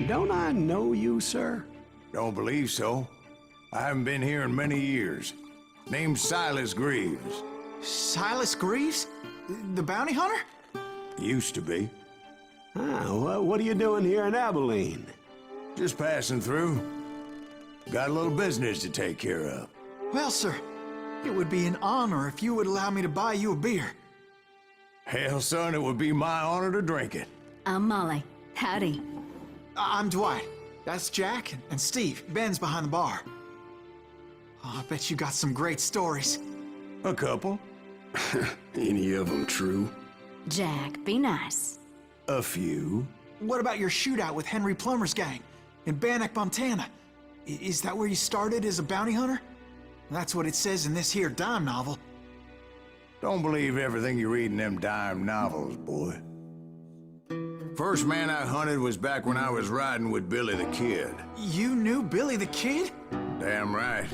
Don't I know you, sir? Don't believe so. I haven't been here in many years. Name's Silas Greaves. Silas Greaves? The bounty hunter? Used to be. Well, what are you doing here in Abilene? Just passing through. Got a little business to take care of. Well, sir, it would be an honor if you would allow me to buy you a beer. Hell, son, it would be my honor to drink it. I'm Molly. Howdy. I'm Dwight. That's Jack and Steve. Ben's behind the bar. Oh, I bet you got some great stories. A couple. Any of them true? Jack, be nice. A few. What about your shootout with Henry Plummer's gang in Bannock, Montana? Is that where you started as a bounty hunter? That's what it says in this here dime novel. Don't believe everything you read in them dime novels, boy. First man I hunted was back when I was riding with Billy the Kid. You knew Billy the Kid? Damn right.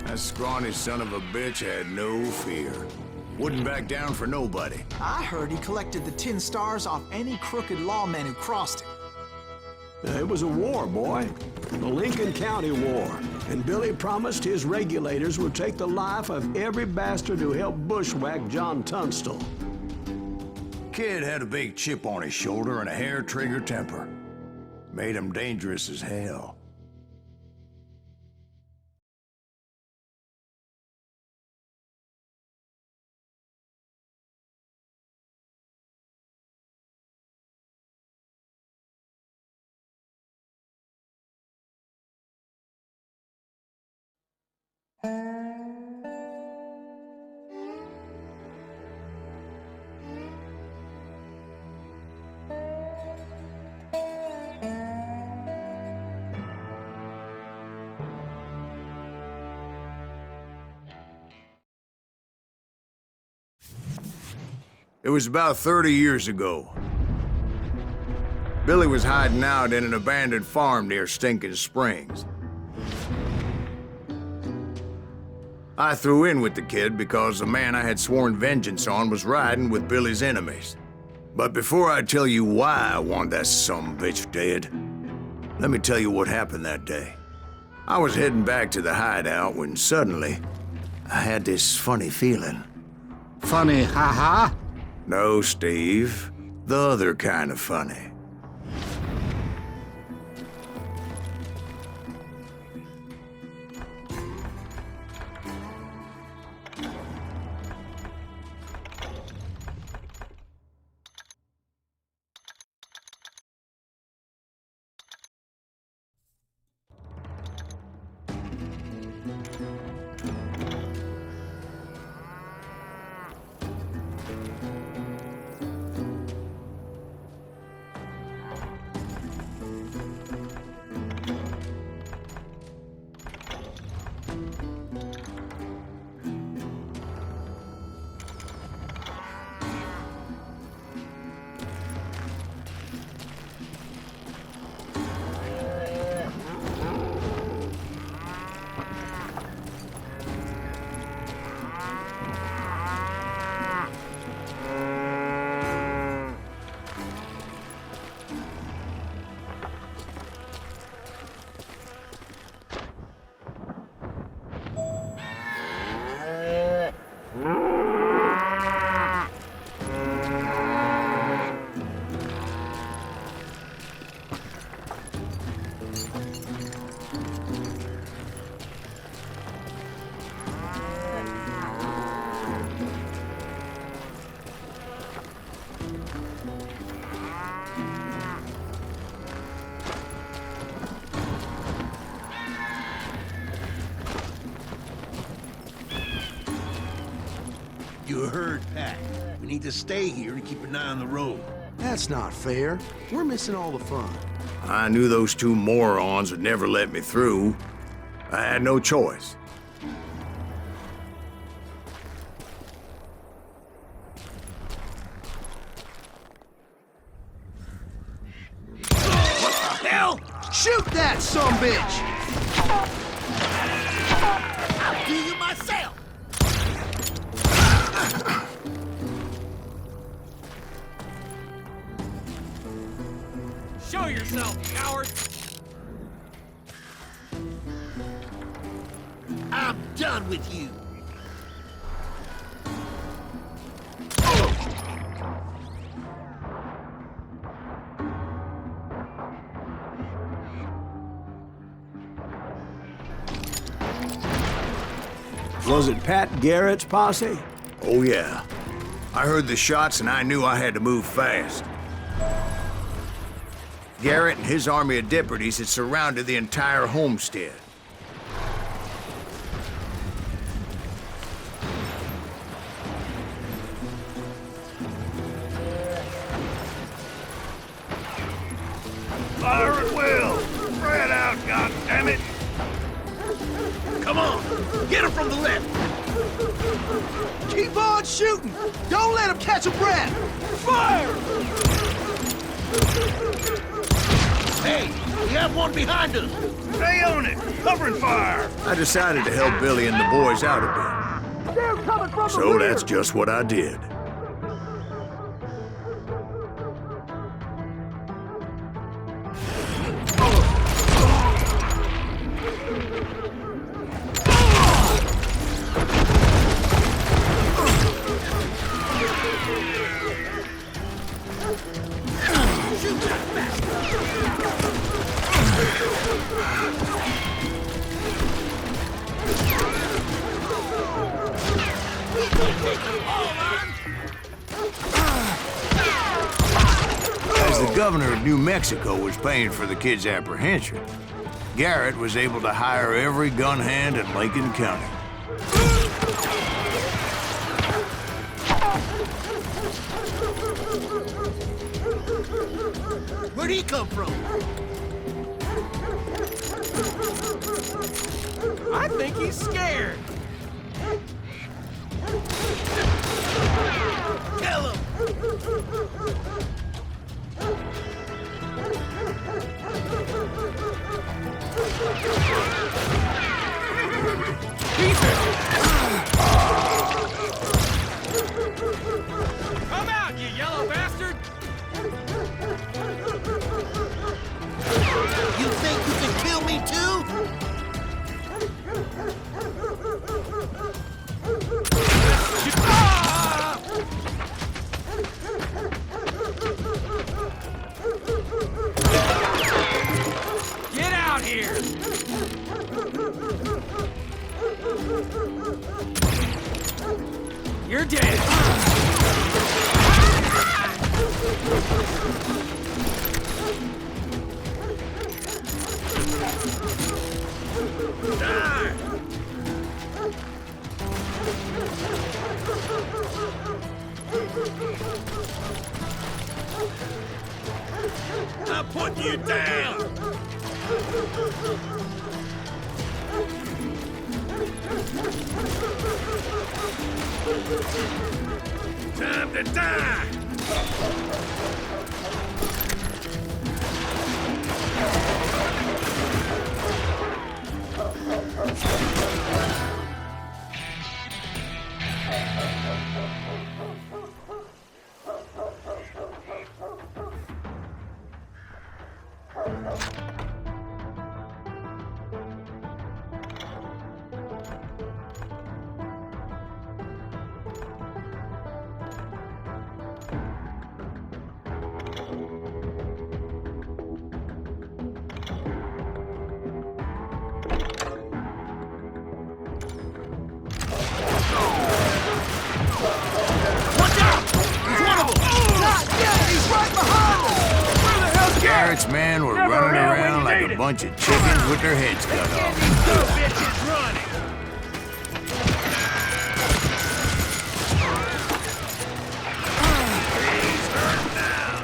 That scrawny son of a bitch had no fear. Wouldn't back down for nobody. I heard he collected the 10 stars off any crooked lawmen who crossed it. It was a war, boy. The Lincoln County War. And Billy promised his regulators would take the life of every bastard who helped bushwhack John Tunstall. Kid had a big chip on his shoulder and a hair-trigger temper. Made him dangerous as hell. It was about 30 years ago. Billy was hiding out in an abandoned farm near Stinking Springs. I threw in with the kid because the man I had sworn vengeance on was riding with Billy's enemies. But before I tell you why I want that sumbitch dead, let me tell you what happened that day. I was heading back to the hideout when suddenly I had this funny feeling. Funny, haha? No, Steve. The other kind of funny. You heard, Pat. We need to stay here and keep an eye on the road. That's not fair. We're missing all the fun. I knew those two morons would never let me through. I had no choice. What the hell? Shoot that sumbitch! I'll do you myself! Show yourself, coward! I'm done with you. Was it Pat Garrett's posse? Oh, yeah. I heard the shots and I knew I had to move fast. Garrett and his army of deputies had surrounded the entire homestead. Fire at will! Spread out, goddammit! Come on! Get him from the left! Keep on shooting! Don't let him catch a breath! Fire! Hey, we have one behind us! Stay on it! Covering fire! I decided to help Billy and the boys out a bit. So that's just what I did. As the governor of New Mexico was paying for the kid's apprehension, Garrett was able to hire every gun hand in Lincoln County. Where'd he come from? I think he's scared. Kill him! Come out, you yellow bastard! You think you can kill me too? Get out here! You're dead! Die! I'm putting you down! Time to die! Garrett's men were running around like a bunch of chickens with their heads cut off. Bitches running! He's hurt now!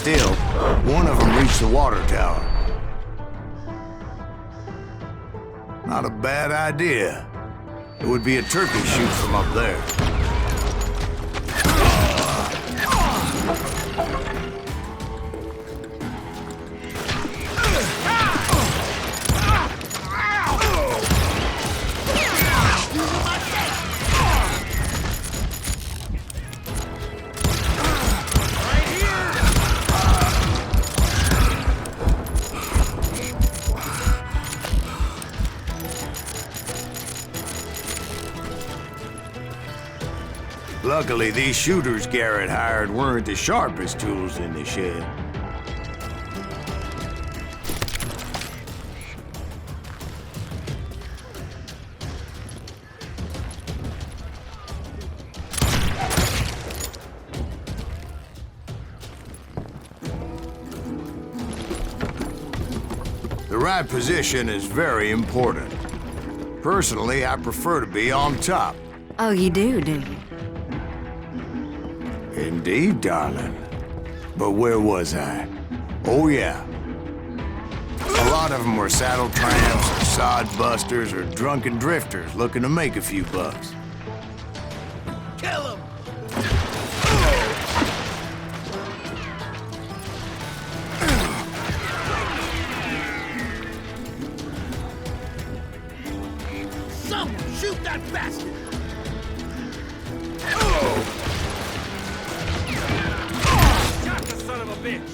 Still, one of them reached the water tower. Not a bad idea. It would be a turkey shoot from up there. Luckily, these shooters Garrett hired weren't the sharpest tools in the shed. The right position is very important. Personally, I prefer to be on top. Oh, you do you? Indeed, darling. But where was I? Oh, yeah. A lot of them were saddle tramps, or sod busters, or drunken drifters looking to make a few bucks. Kill him! Someone shoot that bastard! Shot the son of a bitch!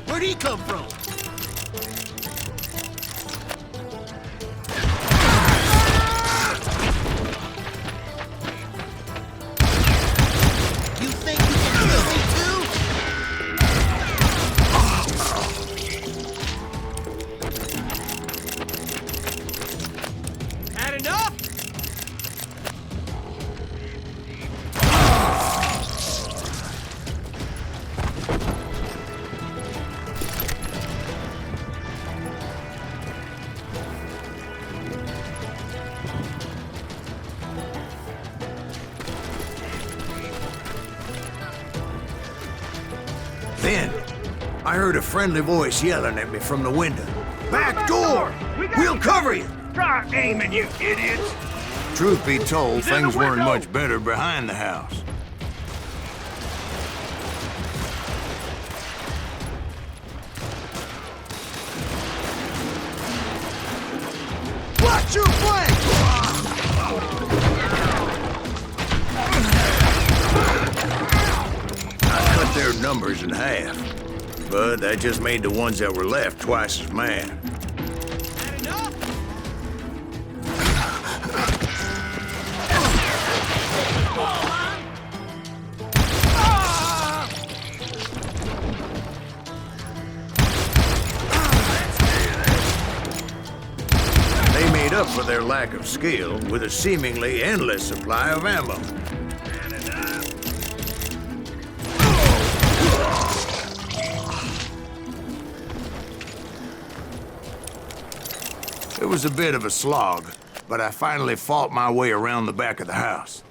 Where'd he come from? You think you can kill me too? Had enough? Then, I heard a friendly voice yelling at me from the window. "Back door! We'll cover you!" Try aiming, you idiots! Truth be told, He's in things the weren't window. much better behind the house. Watch your flank! I cut their numbers in half, but that just made the ones that were left twice as mad. Had enough? They made up for their lack of skill with a seemingly endless supply of ammo. It was a bit of a slog, but I finally fought my way around the back of the house.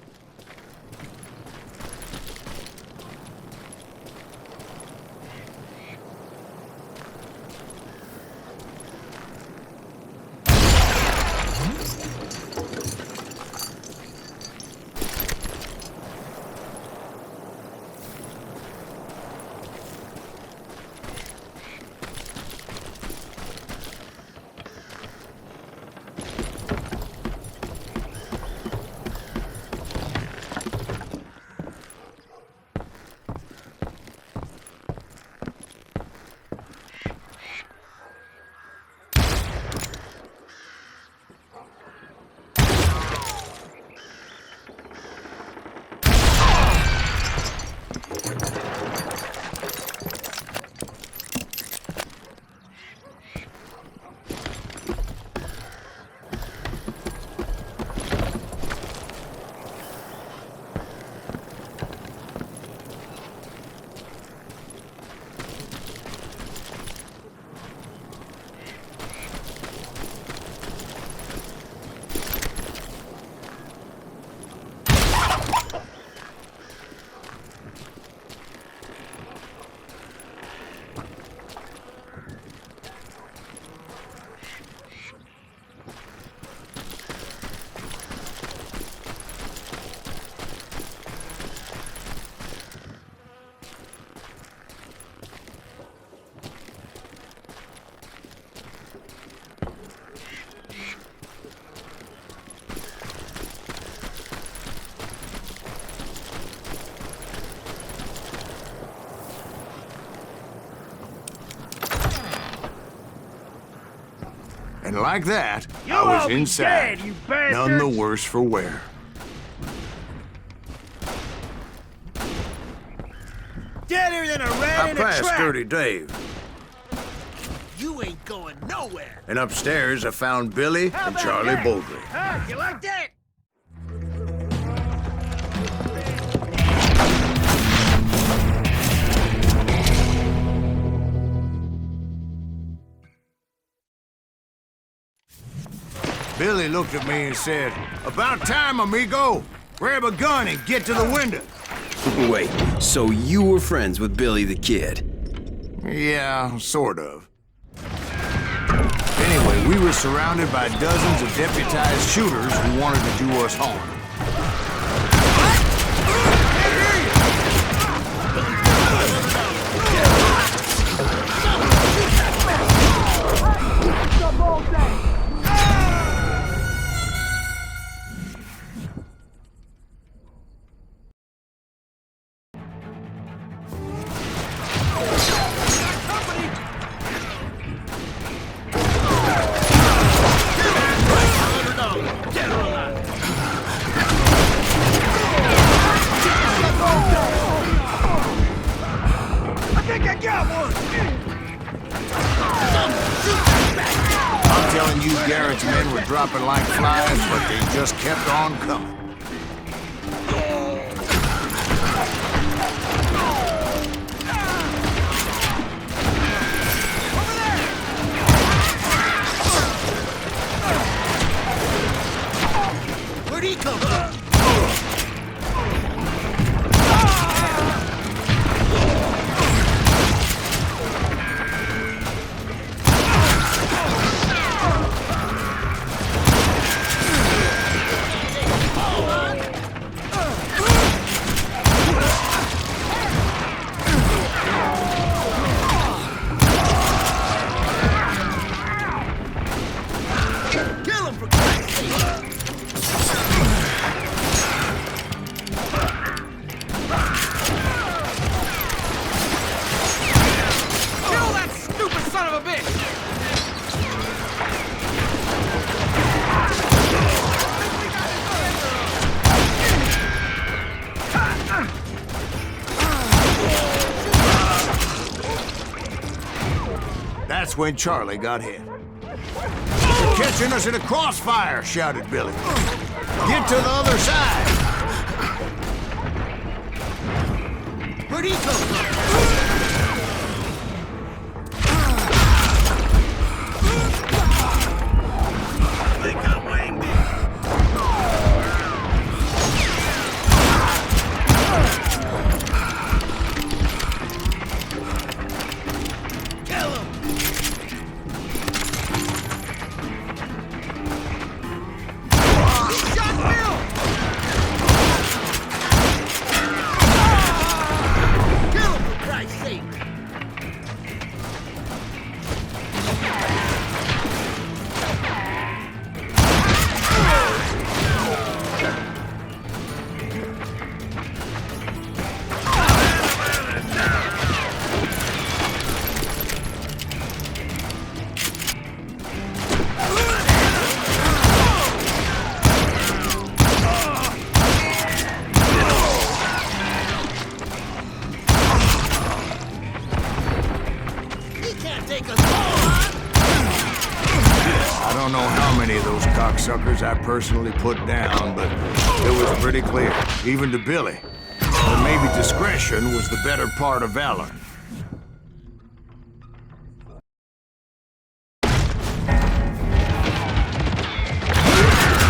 And like that, You'll I was all be inside. dead, you bastards! None the worse for wear. Deader than a rat I in a passed trap. Dirty Dave. You ain't going nowhere. And upstairs, I found Billy How and about Charlie that? Bowdry. Huh? You like that? Billy looked at me and said, "About time, amigo. Grab a gun and get to the window." Wait, so you were friends with Billy the Kid? Yeah, sort of. Anyway, we were surrounded by dozens of deputized shooters who wanted to do us harm. I'm telling you, Garrett's men were dropping like flies, but they just kept on coming. Where'd he come from? Kill him for Christ's sake! Kill that stupid son of a bitch! That's when Charlie got hit. "They're catching us in a crossfire," shouted Billy. "Get to the other side!" Where'd he come from? They got winged. Kill him! Shot Bill! Kill him for Christ's sake! He can't take us on! I don't know how many of those cocksuckers I personally put down, but it was pretty clear, even to Billy, that maybe discretion was the better part of valor.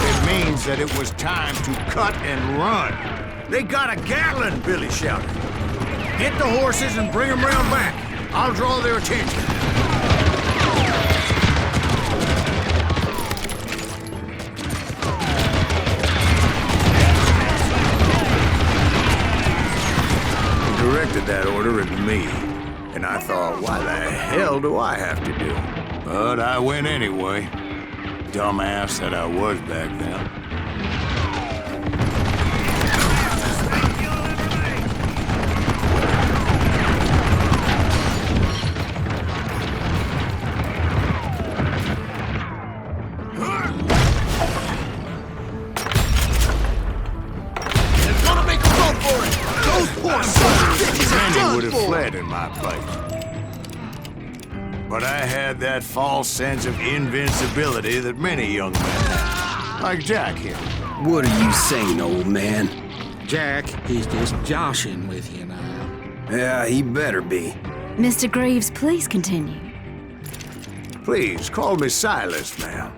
It means that it was time to cut and run. "They got a Gatlin," Billy shouted. "Get the horses and bring them round back. I'll draw their attention." He directed that order at me, and I thought, why the hell do I have to do it? But I went anyway. Dumbass that I was back then. fled in my place. But I had that false sense of invincibility that many young men have, like Jack here. What are you saying, old man? Jack, he's just joshing with you now. Yeah, he better be. Mr. Greaves, please continue. Please, call me Silas, ma'am.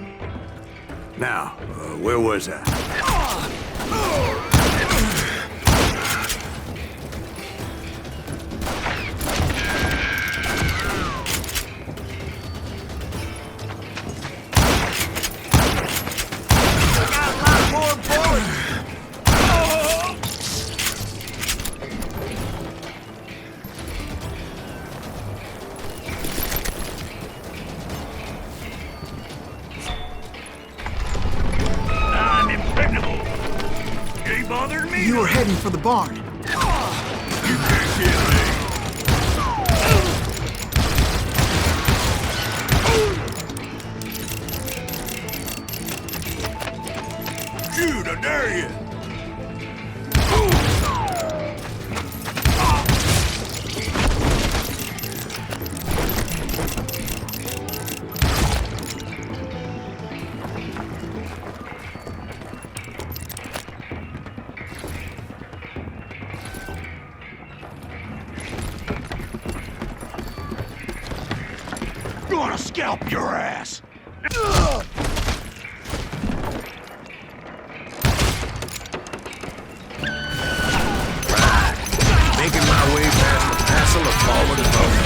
Now, where was I? I'm impregnable. You ain't bothering me. You were heading for the barn. You can't get me. Shoot, I dare you. Gonna scalp your ass. Making my way past the passel of fallen foes.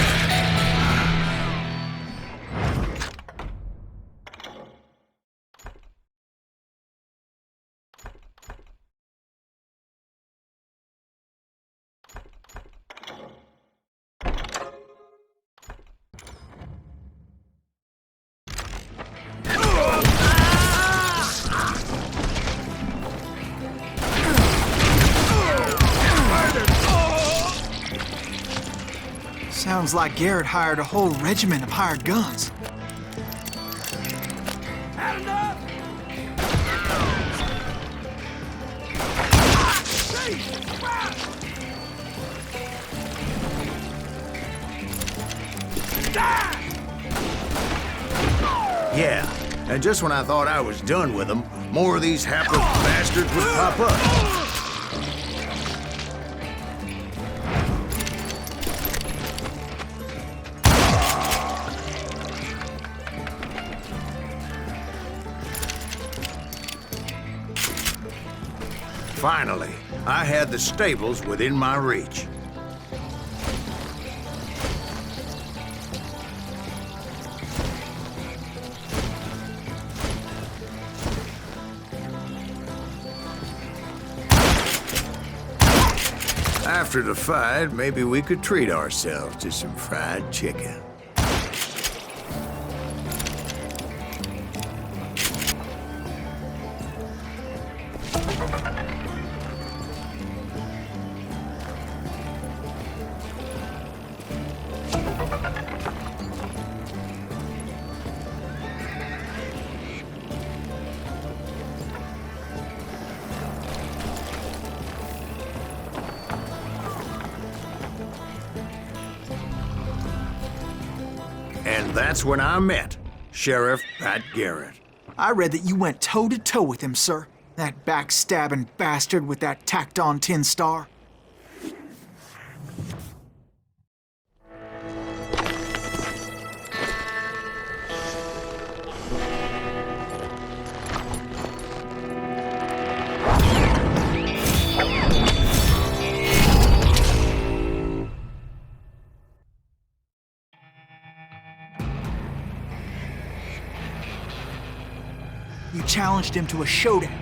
Sounds like Garrett hired a whole regiment of hired guns. Yeah, and just when I thought I was done with them, more of these hapless bastards would pop up. Finally, I had the stables within my reach. After the fight, maybe we could treat ourselves to some fried chicken. And that's when I met Sheriff Pat Garrett. I read that you went toe-to-toe with him, sir. That backstabbing bastard with that tacked-on tin star. You challenged him to a showdown.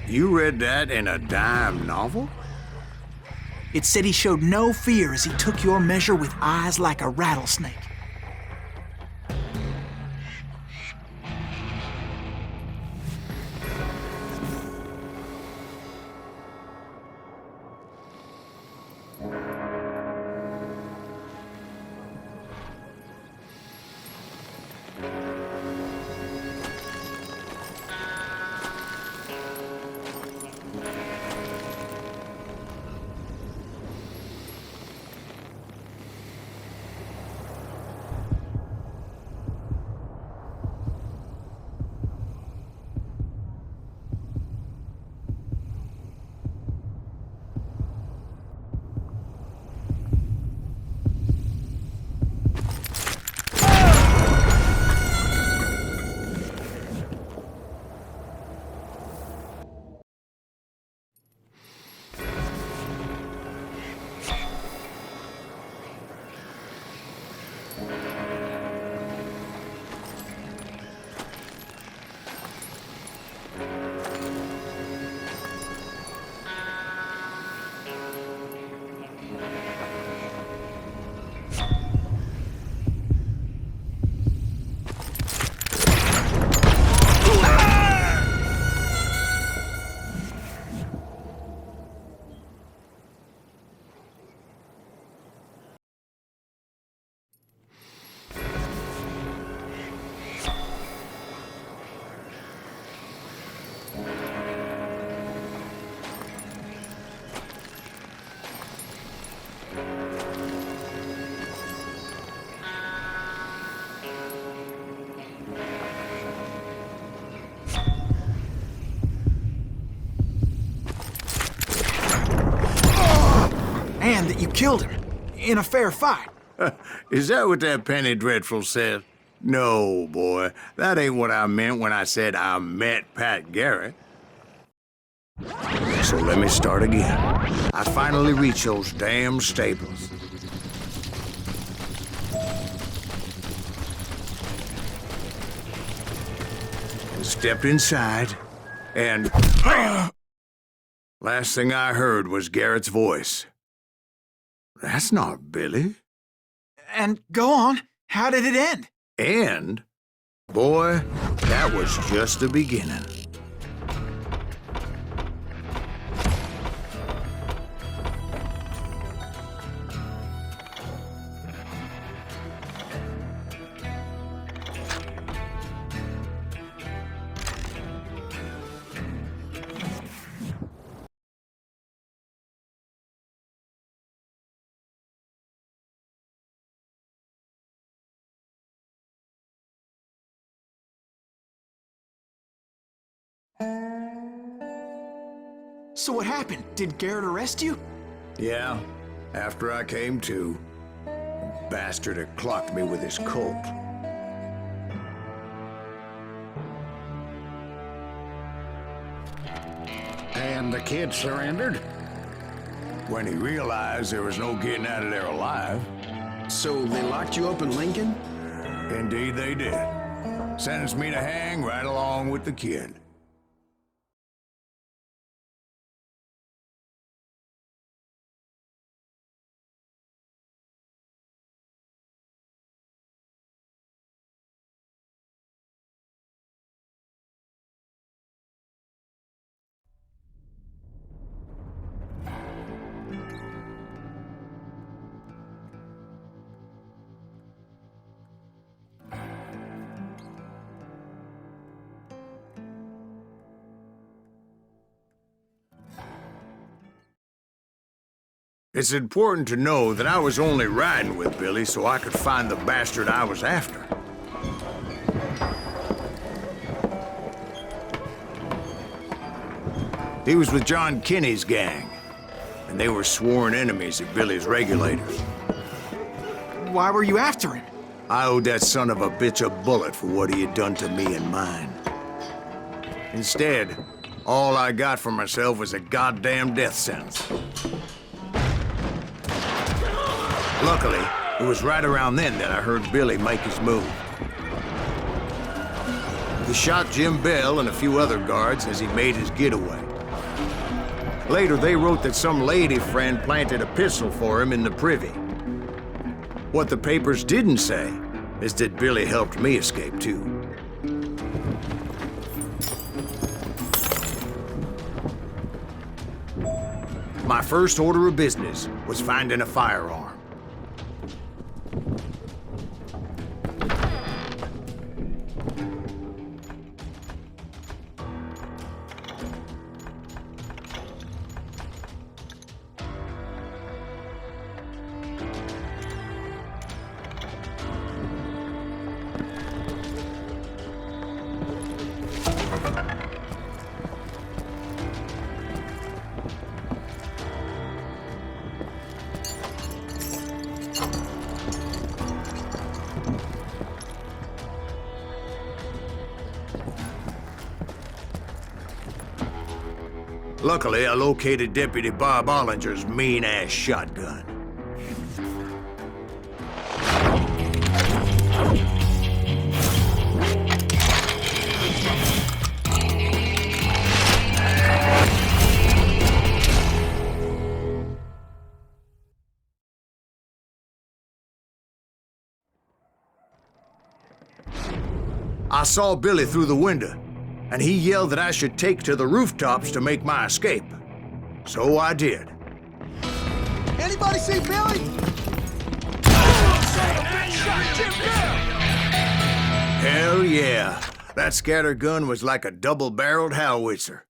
You read that in a dime novel? It said he showed no fear as he took your measure with eyes like a rattlesnake. and that you killed him in a fair fight. Is that what that Penny Dreadful said? No, boy. That ain't what I meant when I said I met Pat Garrett. So let me start again. I finally reached those damn stables. And stepped inside, and... Last thing I heard was Garrett's voice. That's not Billy. And go on, how did it end? And, boy, that was just the beginning. So what happened? Did Garrett arrest you? Yeah, after I came to, the bastard had clocked me with his Colt. And the kid surrendered? When he realized there was no getting out of there alive. So they locked you up in Lincoln? Indeed they did. Sentenced me to hang right along with the kid. It's important to know that I was only riding with Billy so I could find the bastard I was after. He was with John Kinney's gang, and they were sworn enemies of Billy's regulators. Why were you after him? I owed that son of a bitch a bullet for what he had done to me and mine. Instead, all I got for myself was a goddamn death sentence. Luckily, it was right around then that I heard Billy make his move. He shot Jim Bell and a few other guards as he made his getaway. Later, they wrote that some lady friend planted a pistol for him in the privy. What the papers didn't say is that Billy helped me escape, too. My first order of business was finding a firearm. Luckily, I located Deputy Bob Ollinger's mean-ass shotgun. I saw Billy through the window, and he yelled that I should take to the rooftops to make my escape. So I did. Anybody see Billy? Hell yeah. That scatter gun was like a double-barreled howitzer.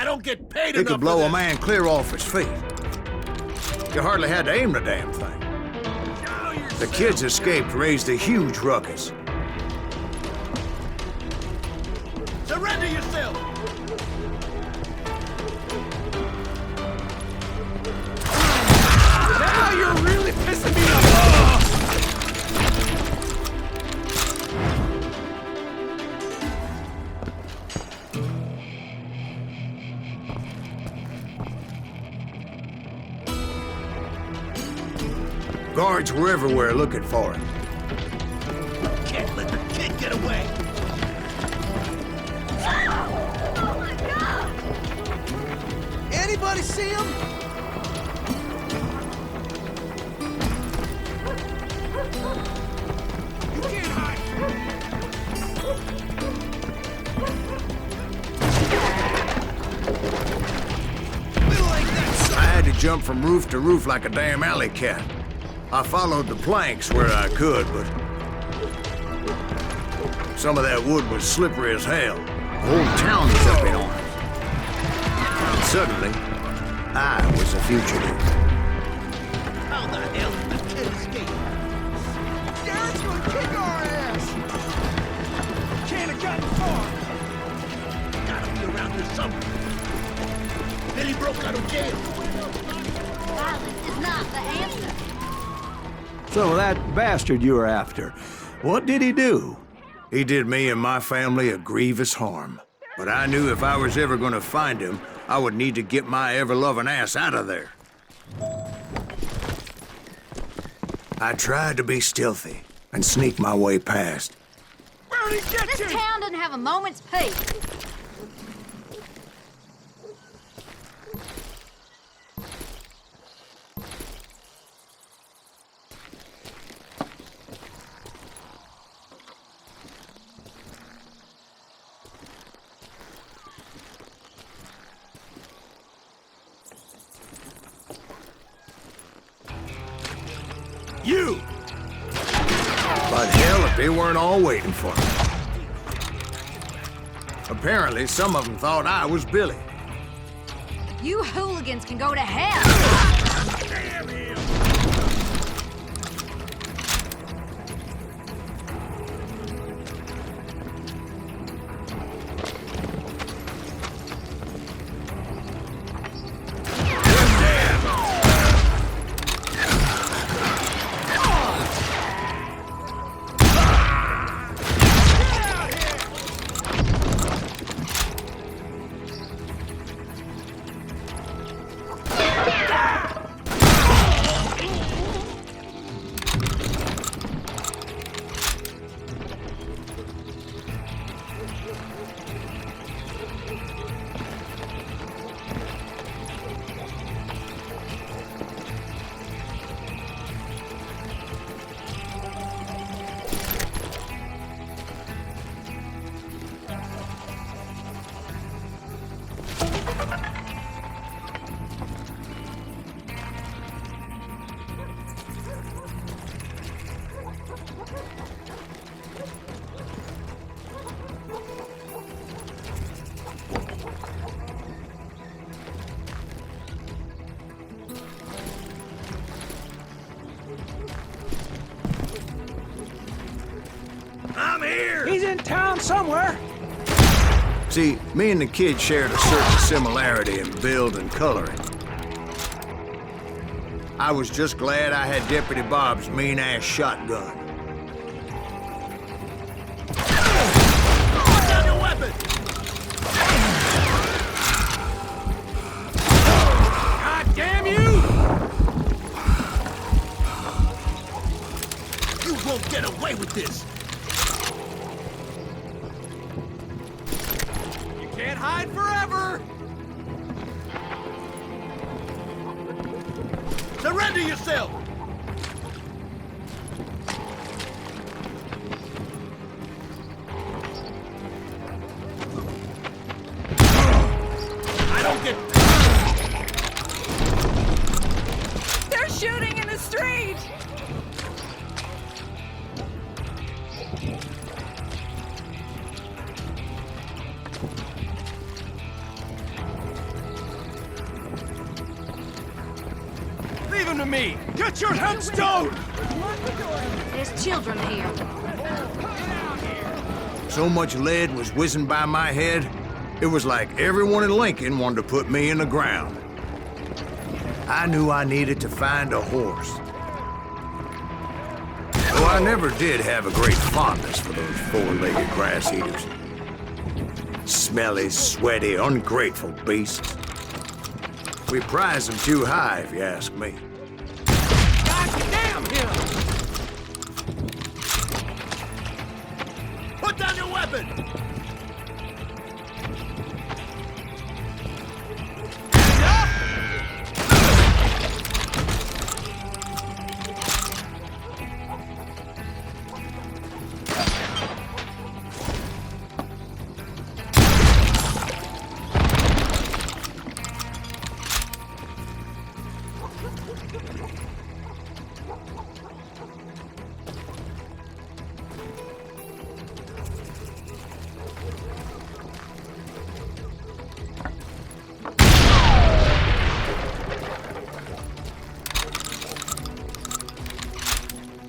I don't get paid It enough could blow for a man clear off his feet. You hardly had to aim the damn thing. The kids escaped raised a huge ruckus. Surrender yourself! Now you're really pissing me off! Guards were everywhere looking for him. Can't let the kid get away! Oh my God! Anybody see him? You can't hide! I had to jump from roof to roof like a damn alley cat. I followed the planks where I could, but some of that wood was slippery as hell. The whole town was up in arms. And suddenly, I was a fugitive. How the hell did the kid escape? Garrett's gonna kick our ass! Can't have gotten far! Gotta be around here somewhere. Billy broke out of jail. Violence is not the answer. So that bastard you were after, what did he do? He did me and my family a grievous harm. But I knew if I was ever gonna find him, I would need to get my ever-loving ass out of there. I tried to be stealthy and sneak my way past. Where'd he get This you? town doesn't have a moment's peace. You! But hell, if they weren't all waiting for me. Apparently, some of them thought I was Billy. You hooligans can go to hell. Damn him! I'm here! He's in town somewhere! See, me and the kid shared a certain similarity in build and coloring. I was just glad I had Deputy Bob's mean-ass shotgun. Put down your weapon! God damn you! You won't get away with this! You can't hide forever! Surrender yourself! I don't get... They're shooting in the street! to me! Get your headstone! There's children here. So much lead was whizzing by my head, it was like everyone in Lincoln wanted to put me in the ground. I knew I needed to find a horse. Though I never did have a great fondness for those four-legged grass eaters. Smelly, sweaty, ungrateful beasts. We prize them too high, if you ask me. God damn him! Put down your weapon!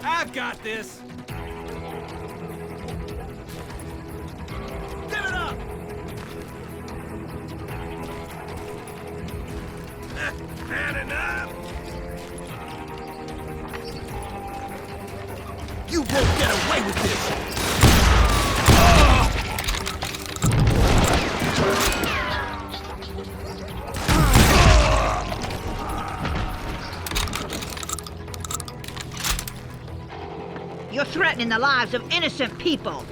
I've got this! Give it up! Man enough! You won't get away with this! You're threatening the lives of innocent people.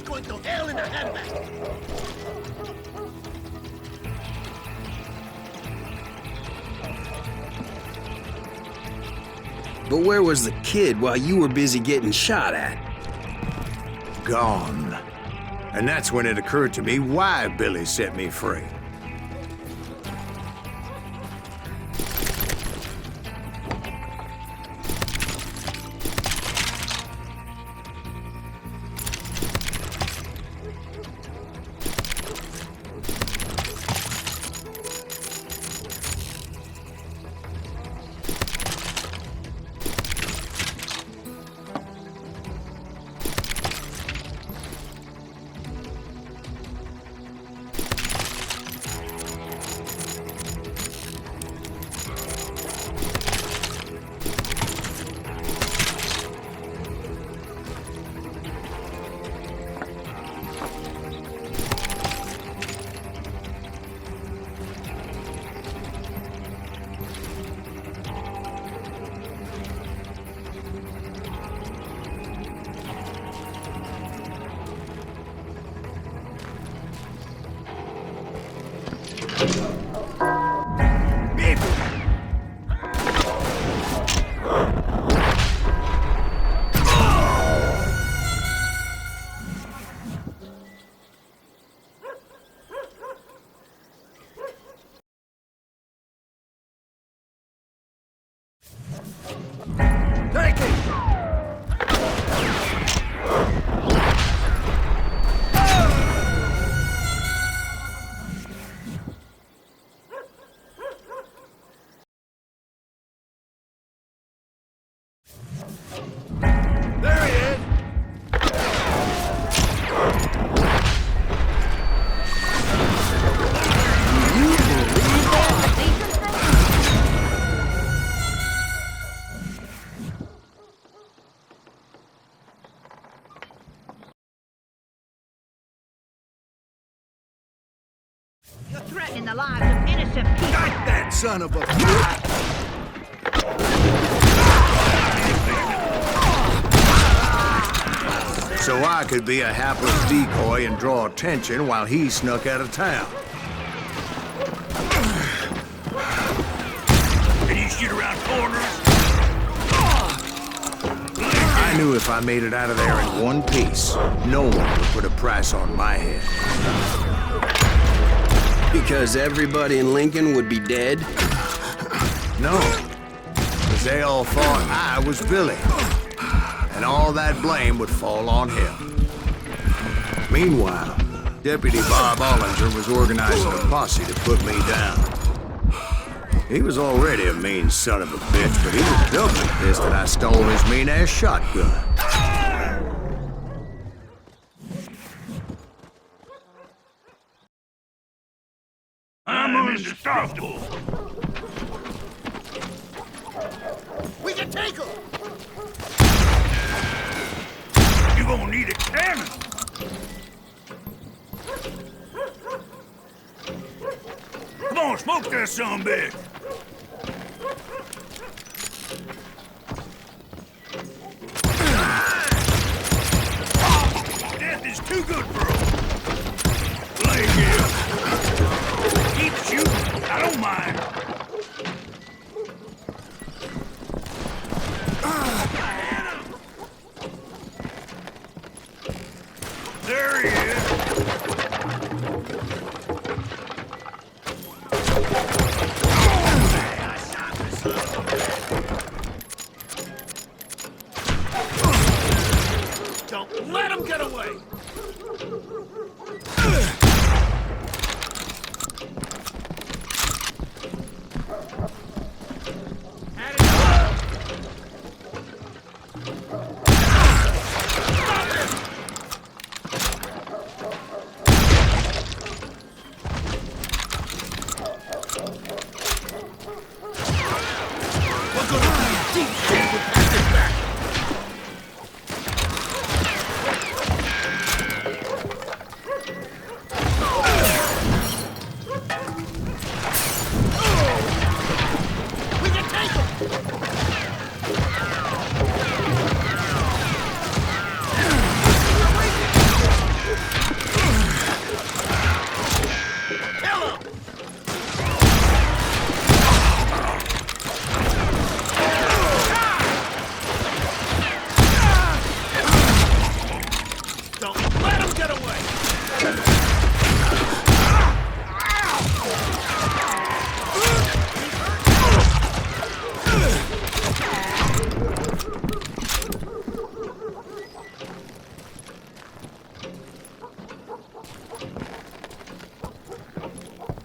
Going to hell in a handbag! But where was the kid while you were busy getting shot at? Gone. And that's when it occurred to me why Billy set me free. Take it! threatening the lives of innocent people. Got that son of a... So I could be a hapless decoy and draw attention while he snuck out of town. Can you shoot around corners? I knew if I made it out of there in one piece, no one would put a price on my head. Because everybody in Lincoln would be dead? No, because they all thought I was Billy. And all that blame would fall on him. Meanwhile, Deputy Bob Ollinger was organizing a posse to put me down. He was already a mean son of a bitch, but he was doubly pissed that I stole his mean-ass shotgun. I'm indestructible. We can take him! You gonna need a cannon. Come on, smoke that sumbitch. Death is too good for him. Lay here. Keep shooting. I don't mind. There he is. Don't let him get away!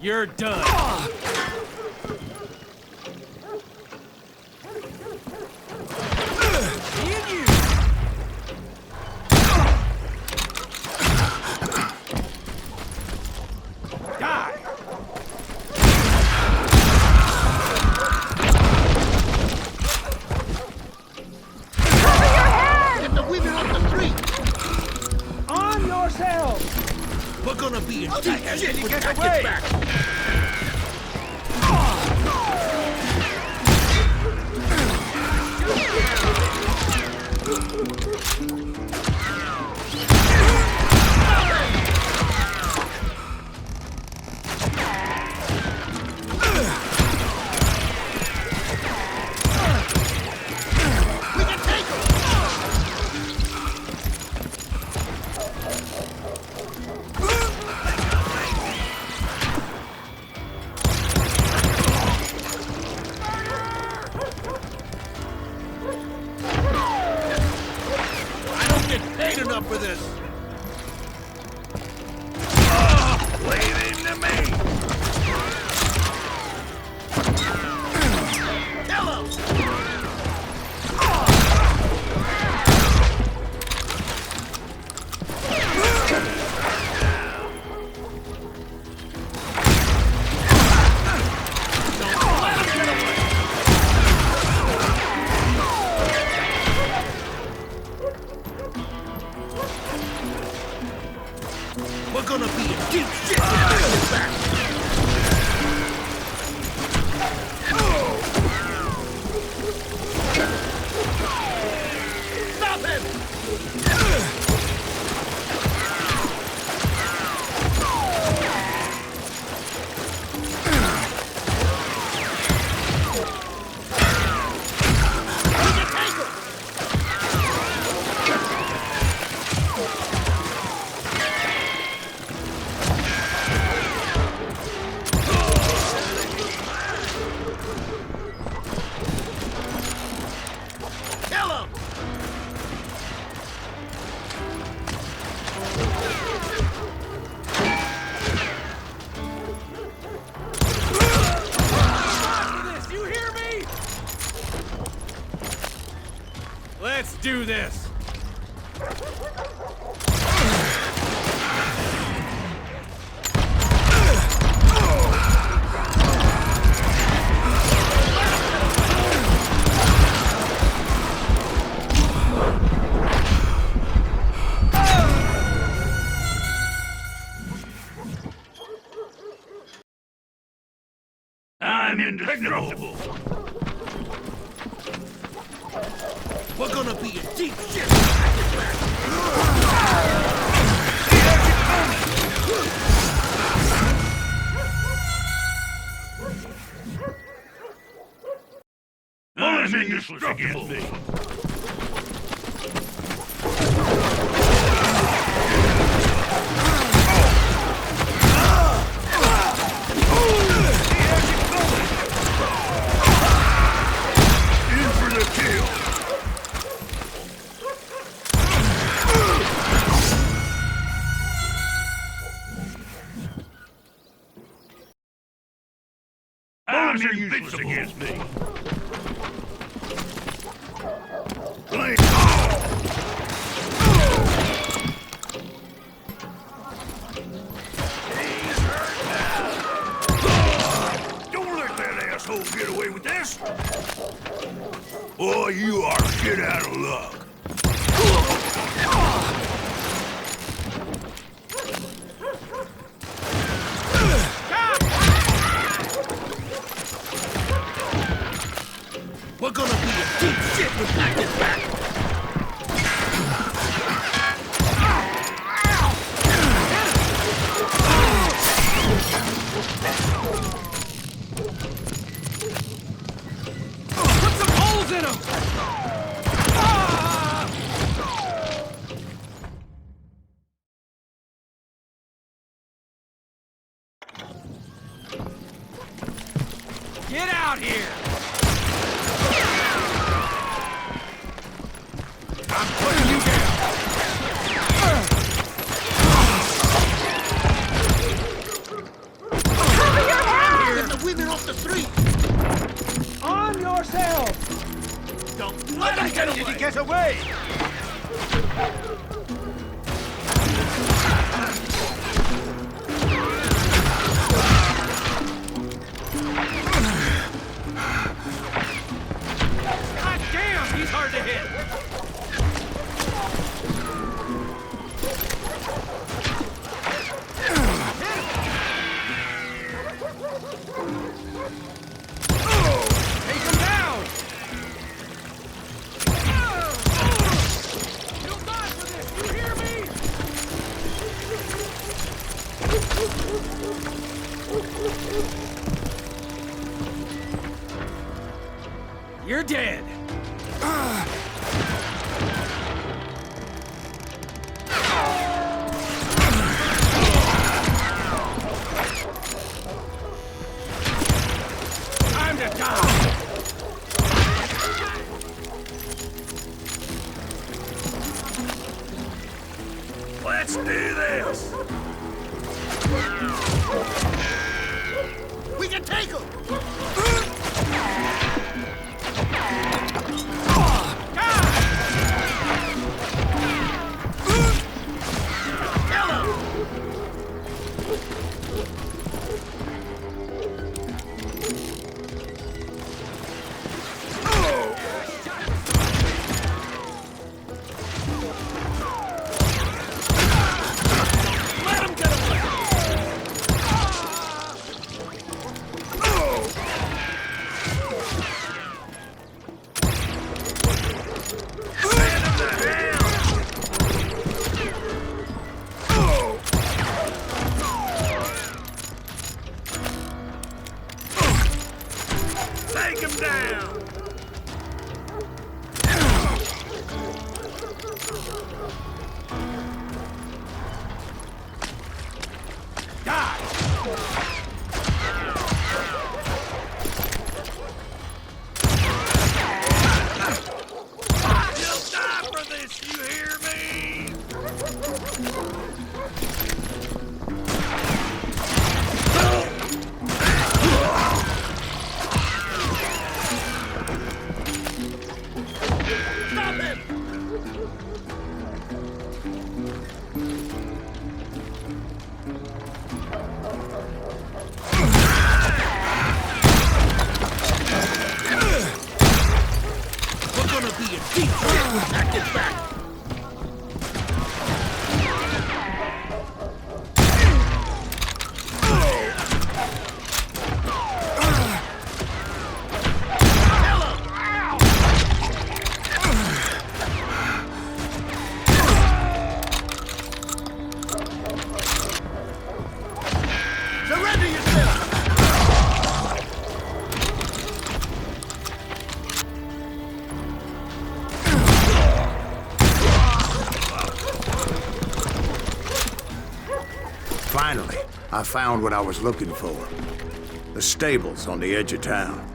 You're done. Me and you. Die. Get the women off the street! On yourself. We're gonna be in deep shit when Get Jack away. gets back! We can take him! I don't get paid enough for this! Leave him to me. Kill him! We're gonna be in deep shit when Jack gets back! indestructible. We're gonna be in deep shit when I get back. I'm indestructible. Bombs are useless against me. Blink. Don't let that asshole get away with this. Boy, you are shit out of luck. We're gonna be in deep shit when I get back. Put some holes in them! Get out here! I'm putting you down! Cover your head! Get the women off the street! Arm yourself! Don't let them get away! Get away! God damn, he's hard to hit! Take him down! You'll die for this, you hear me? You're dead. Time to die. Let's do this. We can take them! Let him get away. Finally, I found what I was looking for. The stables on the edge of town.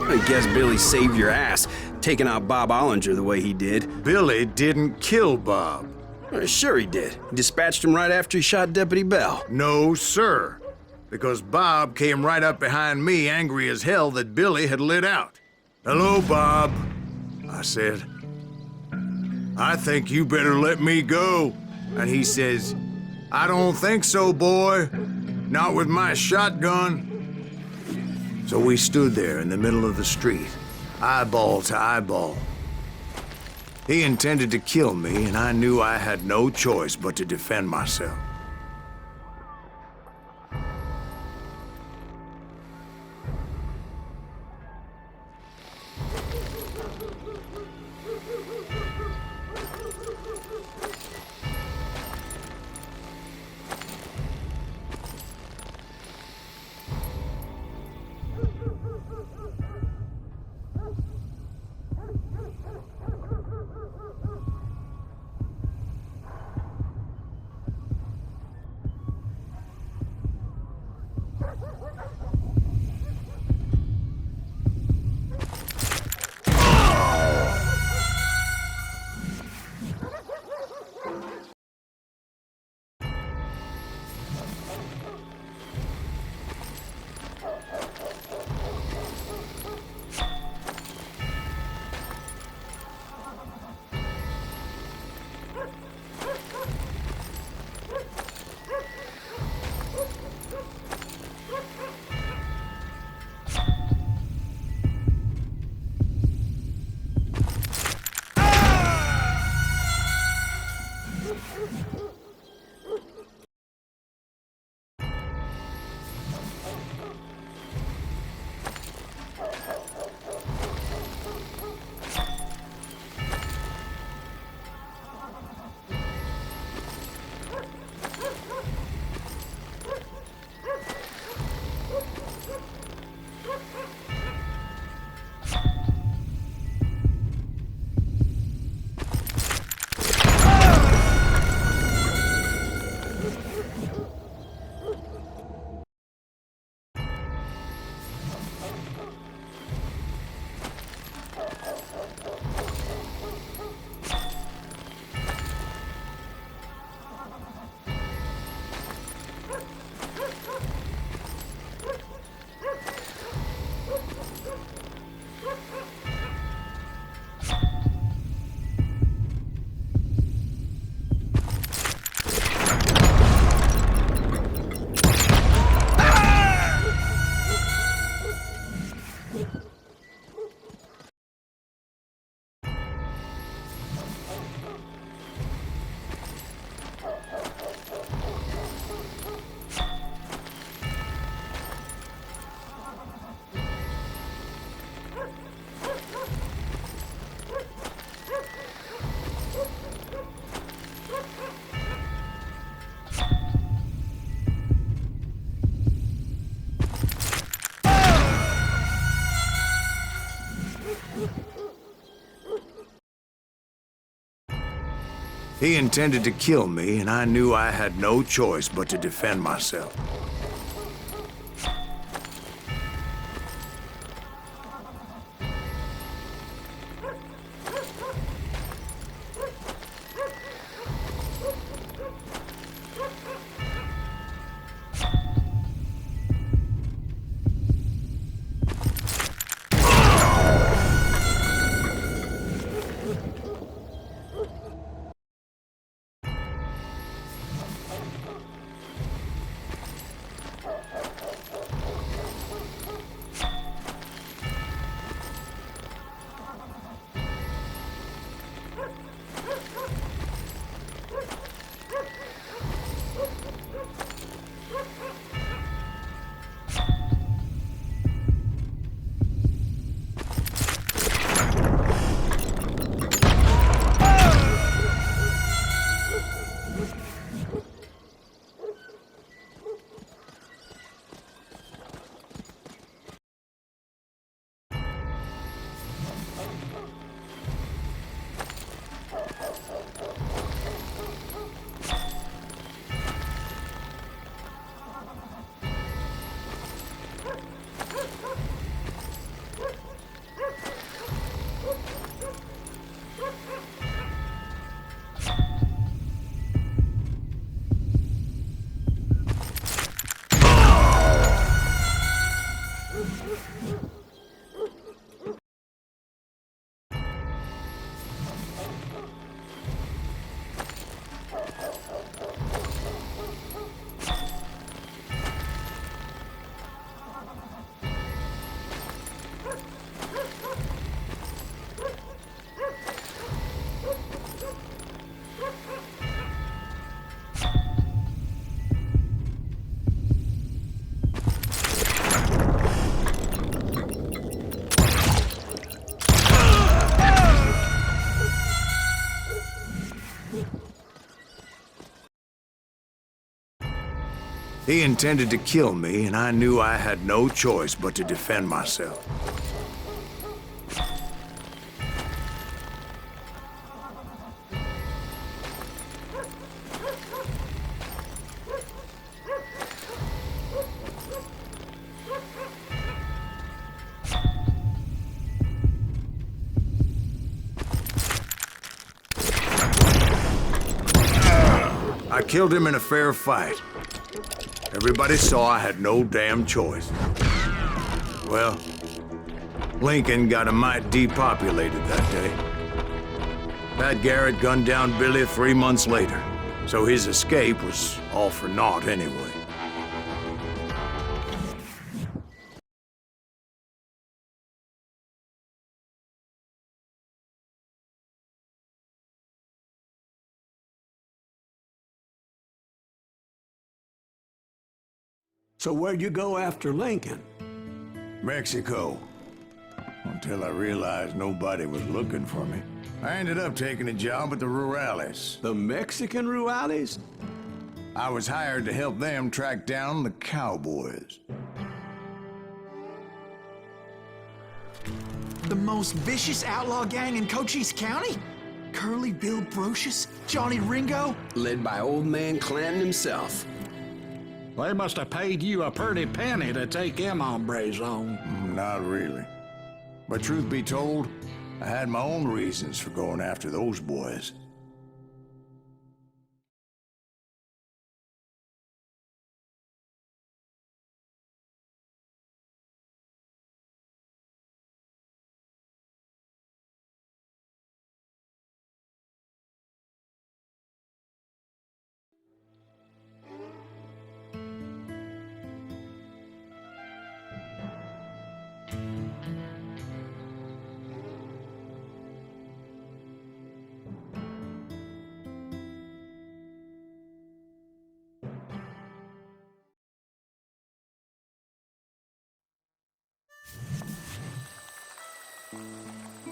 I guess Billy saved your ass, taking out Bob Ollinger the way he did. Billy didn't kill Bob. Sure he did. Dispatched him right after he shot Deputy Bell. No, sir. Because Bob came right up behind me, angry as hell that Billy had lit out. "Hello, Bob," I said. "I think you better let me go." And he says, "I don't think so, boy. Not with my shotgun." So we stood there in the middle of the street, eyeball to eyeball. He intended to kill me, and I knew I had no choice but to defend myself. He intended to kill me, and I knew I had no choice but to defend myself. He intended to kill me, and I knew I had no choice but to defend myself. I killed him in a fair fight. Everybody saw I had no damn choice. Well, Lincoln got a mite depopulated that day. Pat Garrett gunned down Billy 3 months later, so his escape was all for naught anyway. So where'd you go after Lincoln? Mexico. Until I realized nobody was looking for me. I ended up taking a job at the Rurales. The Mexican Rurales? I was hired to help them track down the cowboys. The most vicious outlaw gang in Cochise County? Curly Bill Brocious? Johnny Ringo? Led by old man Clanton himself. They must have paid you a pretty penny to take them hombres on. Not really. But truth be told, I had my own reasons for going after those boys.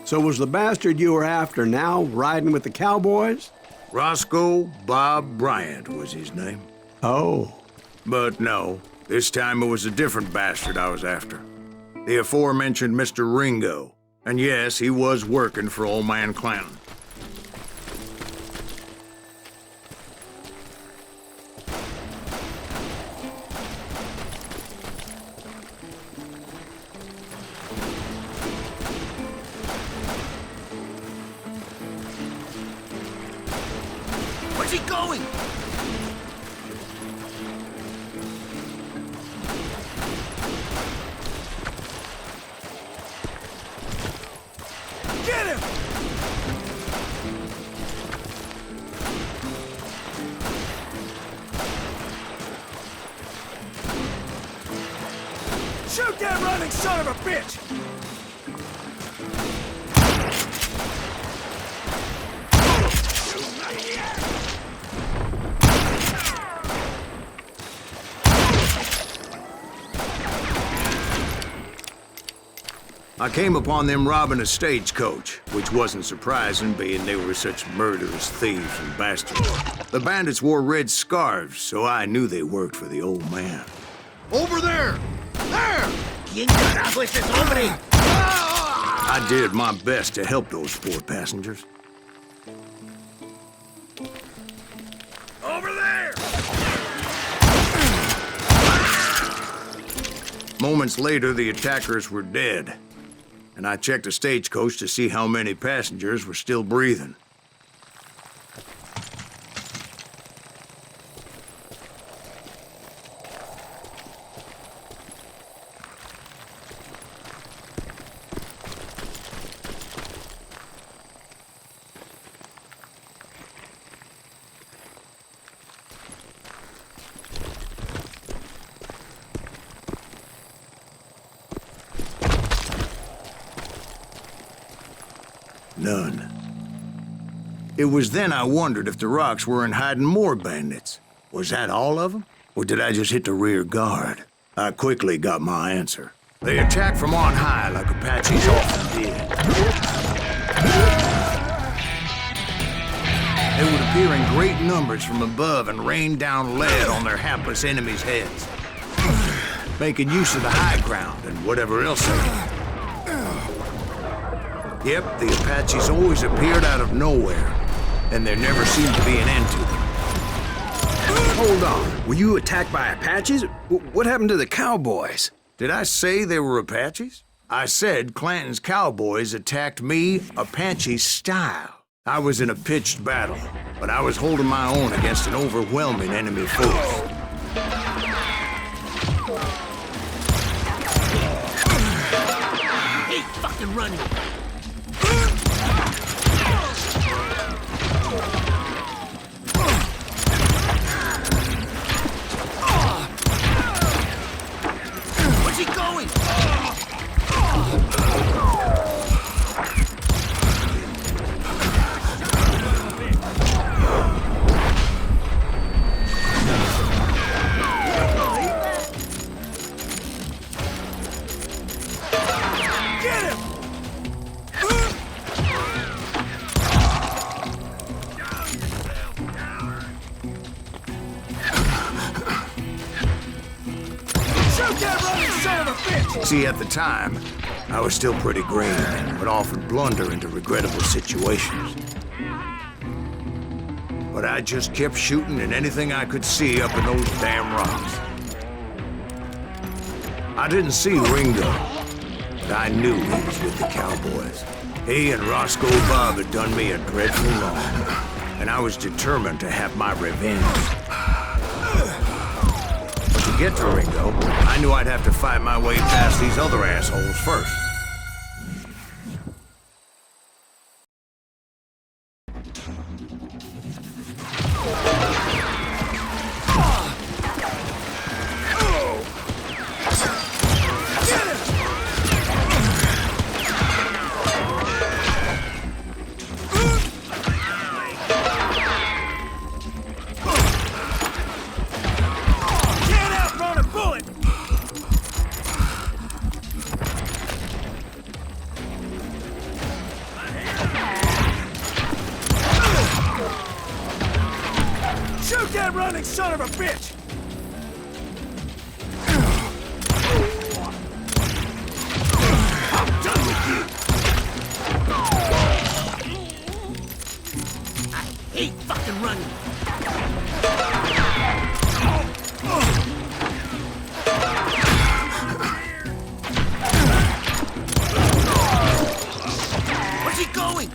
So was the bastard you were after now riding with the cowboys? Roscoe Bob Bryant was his name. Oh. But no, this time it was a different bastard I was after. The aforementioned Mr. Ringo. And yes, he was working for old man Clanton. Shoot that running son of a bitch! I came upon them robbing a stagecoach, which wasn't surprising, being they were such murderous thieves and bastards. The bandits wore red scarves, so I knew they worked for the old man. Over there! There! ¿Quién carajo es ese hombre? I did my best to help those poor passengers. Over there! Moments later, the attackers were dead, and I checked the stagecoach to see how many passengers were still breathing. None. It was then I wondered if the rocks weren't hiding more bandits. Was that all of them? Or did I just hit the rear guard? I quickly got my answer. They attacked from on high like Apaches often did. They would appear in great numbers from above and rain down lead on their hapless enemies' heads, making use of the high ground and whatever else they had. Yep, the Apaches always appeared out of nowhere, and there never seemed to be an end to them. Hold on. Were you attacked by Apaches? What happened to the cowboys? Did I say they were Apaches? I said Clanton's cowboys attacked me Apache style. I was in a pitched battle, but I was holding my own against an overwhelming enemy force. Hey, fucking running! Where's he going? See, at the time, I was still pretty green and would often blunder into regrettable situations. But I just kept shooting at anything I could see up in those damn rocks. I didn't see Ringo, but I knew he was with the cowboys. He and Roscoe Bob had done me a dreadful wrong, and I was determined to have my revenge. To get to Ringo, I knew I'd have to fight my way past these other assholes first. Shoot that running son of a bitch! I'm done with you! I hate fucking running! Where's he going?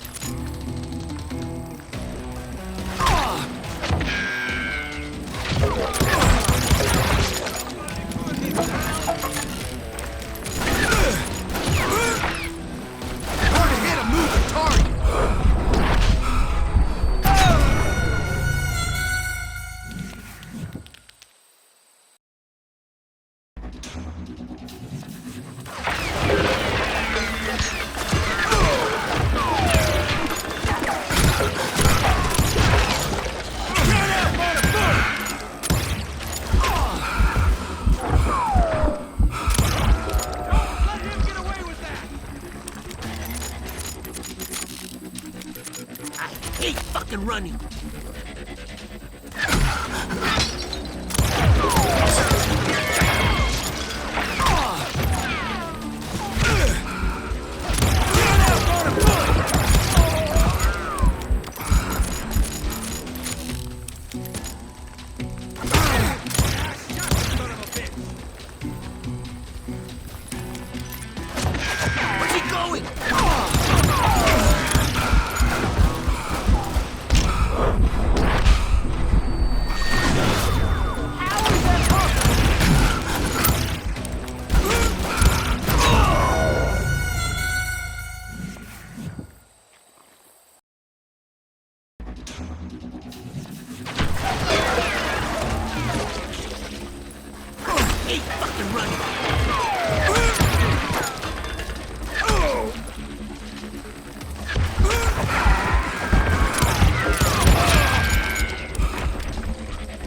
running.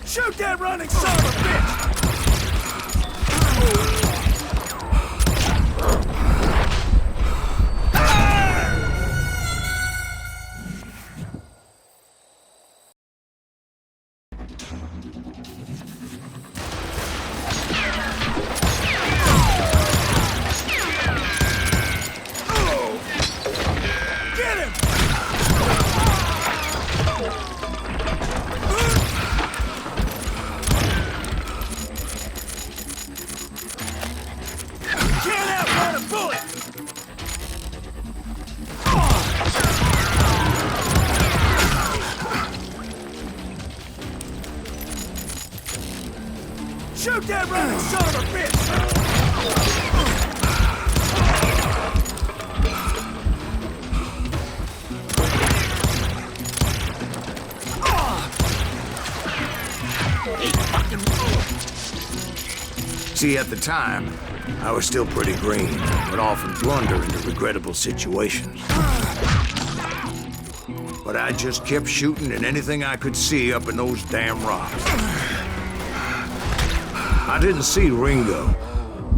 Shoot that running son of a bitch! Get him! Can't outrun a bullet! Shoot that running son of a bitch! See, at the time, I was still pretty green, but often blunder into regrettable situations. But I just kept shooting at anything I could see up in those damn rocks. I didn't see Ringo,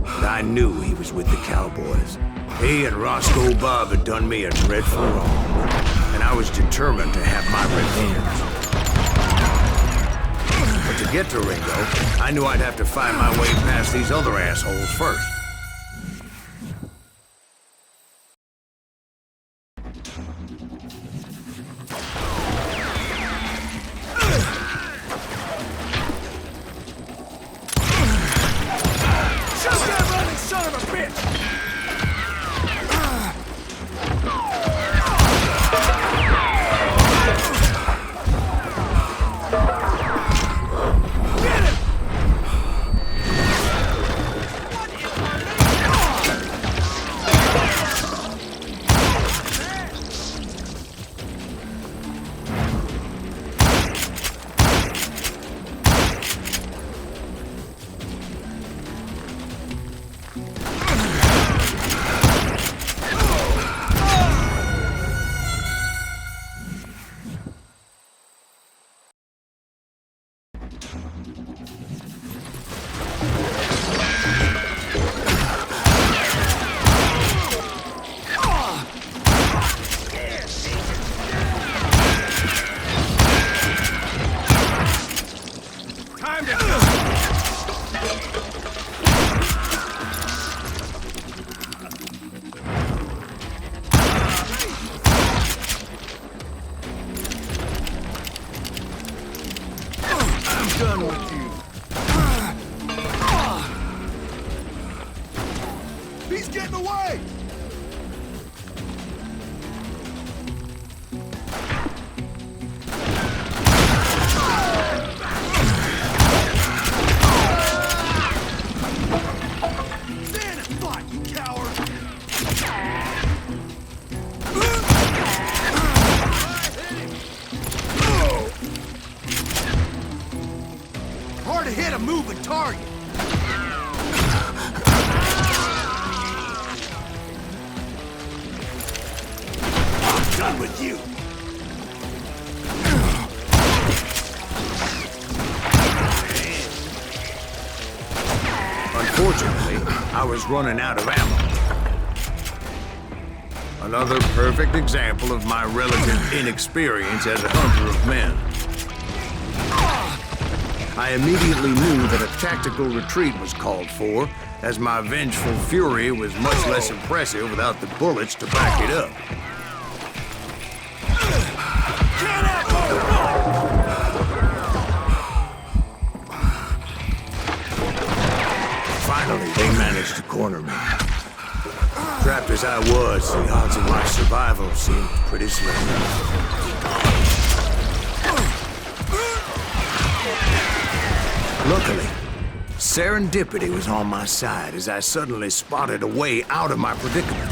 but I knew he was with the cowboys. He and Roscoe Bob had done me a dreadful wrong, and I was determined to have my revenge. But to get to Ringo, I knew I'd have to find my way past these other assholes first. Shoot that running son of a bitch! Get him! Time to go! I'm done with you. He's getting away! Stand and fight, you coward! Hard to hit a moving target. I'm done with you. Unfortunately, I was running out of ammo. Another perfect example of my relative inexperience as a hunter of men. I immediately knew that a tactical retreat was called for, as my vengeful fury was much less impressive without the bullets to back it up. Finally, they managed to corner me. Trapped as I was, the odds of my survival seemed pretty slim. Luckily, serendipity was on my side as I suddenly spotted a way out of my predicament.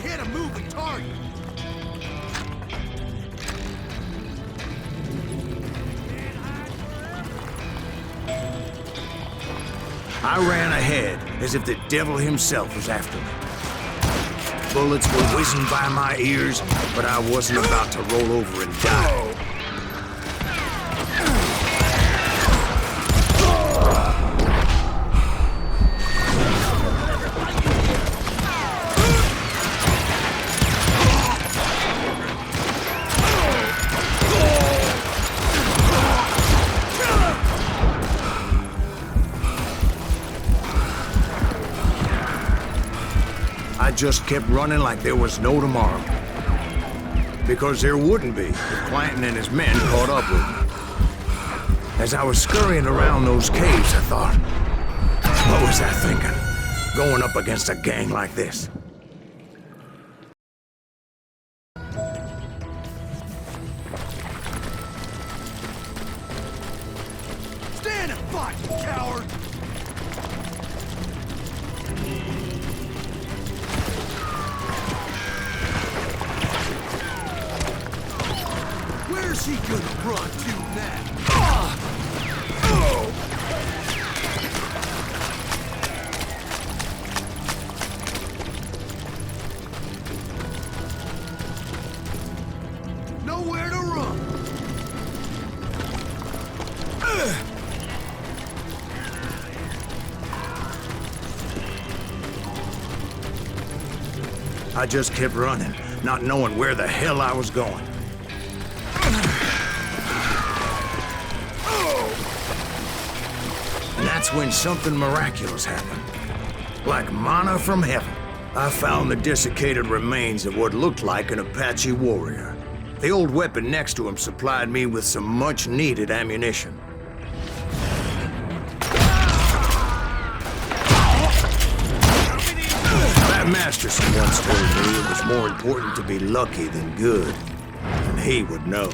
Hit a moving target. I ran ahead as if the devil himself was after me. Bullets were whizzing by my ears, but I wasn't about to roll over and die. I just kept running like there was no tomorrow. Because there wouldn't be if Clanton and his men caught up with me. As I was scurrying around those caves, I thought, what was I thinking? Going up against a gang like this? Stand and fight, you coward! Where's he gonna run to now? Nowhere to run. I just kept running, not knowing where the hell I was going. And that's when something miraculous happened. Like manna from heaven, I found the desiccated remains of what looked like an Apache warrior. The old weapon next to him supplied me with some much-needed ammunition. That Masterson once told me it was more important to be lucky than good, and he would know.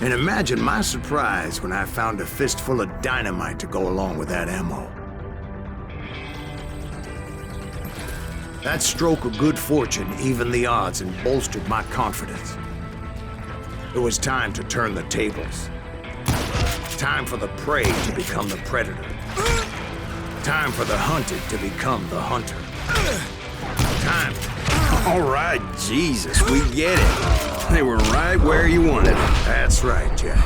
And imagine my surprise when I found a fistful of dynamite to go along with that ammo. That stroke of good fortune evened the odds and bolstered my confidence. It was time to turn the tables. Time for the prey to become the predator. Time for the hunted to become the hunter. Time. All right, Jesus, we get it. They were right where you wanted them. That's right, Jack.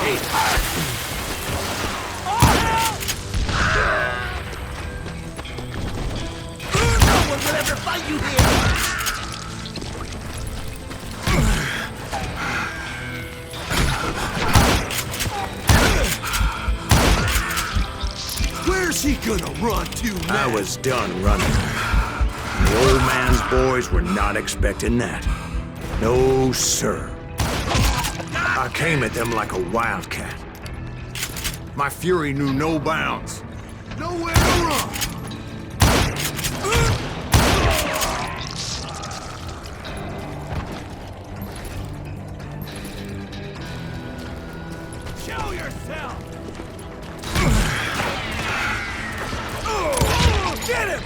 He's hurt! No one will ever fight you here! Where's he gonna run to now? I was done running. The old man's boys were not expecting that. No, sir. I came at them like a wildcat. My fury knew no bounds. Nowhere to run! Show yourself! Get him!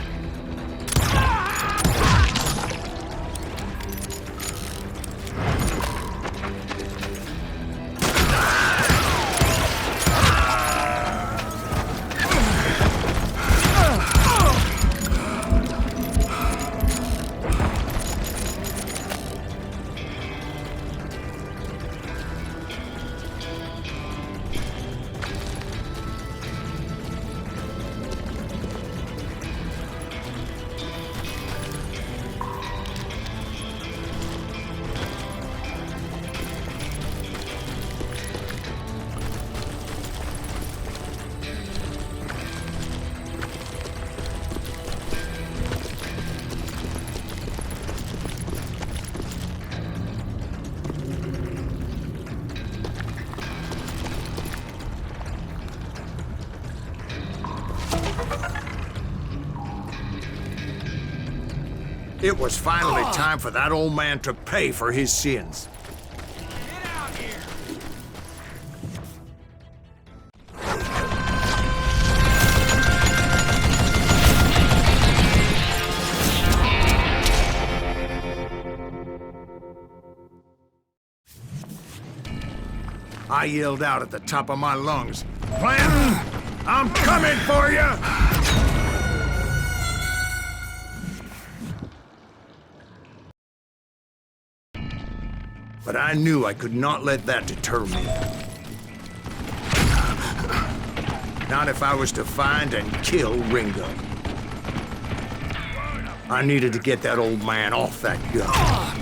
It was finally time for that old man to pay for his sins. Get out here! I yelled out at the top of my lungs, "Clem, I'm coming for you!" But I knew I could not let that deter me. Not if I was to find and kill Ringo. I needed to get that old man off that gun.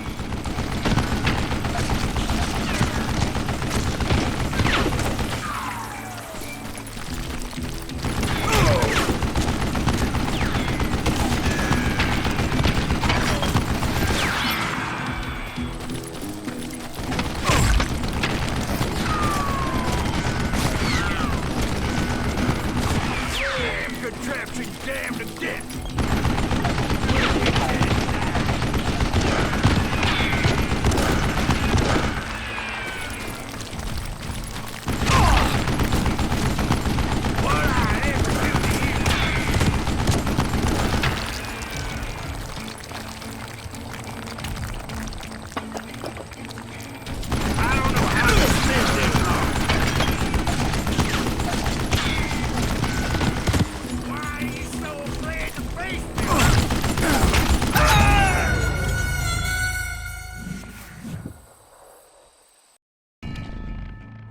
Contraption damned to death!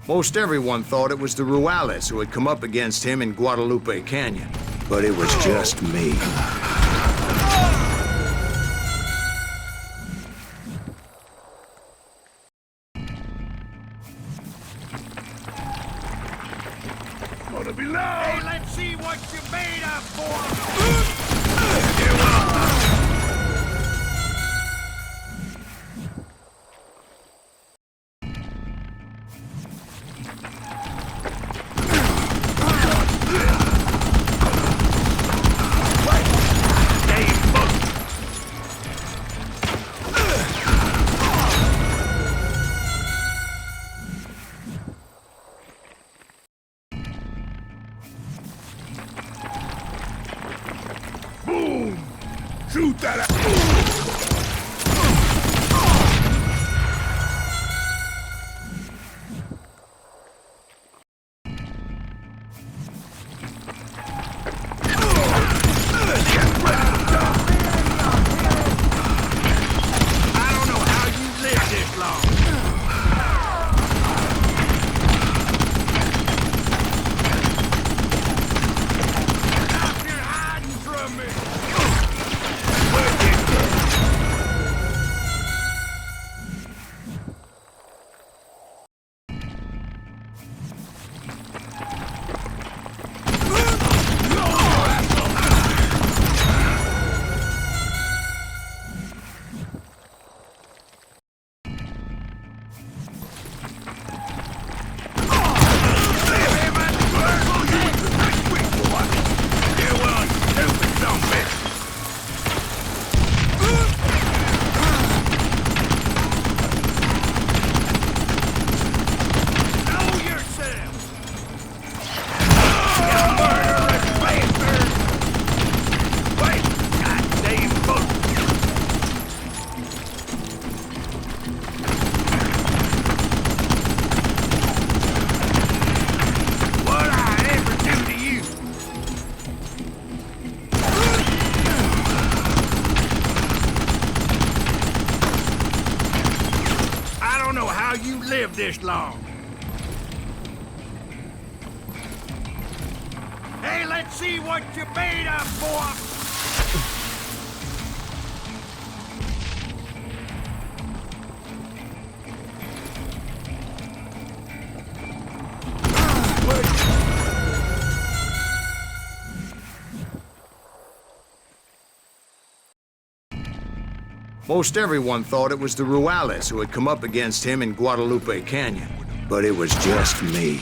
Most everyone thought it was the Ruales who had come up against him in Guadalupe Canyon, but it was just me. Gonna be loud! Hey, let's see what you're made of, boy! Give up! lived this long? Hey, let's see what you're made of, boy! Most everyone thought it was the Ruales who had come up against him in Guadalupe Canyon, but it was just me.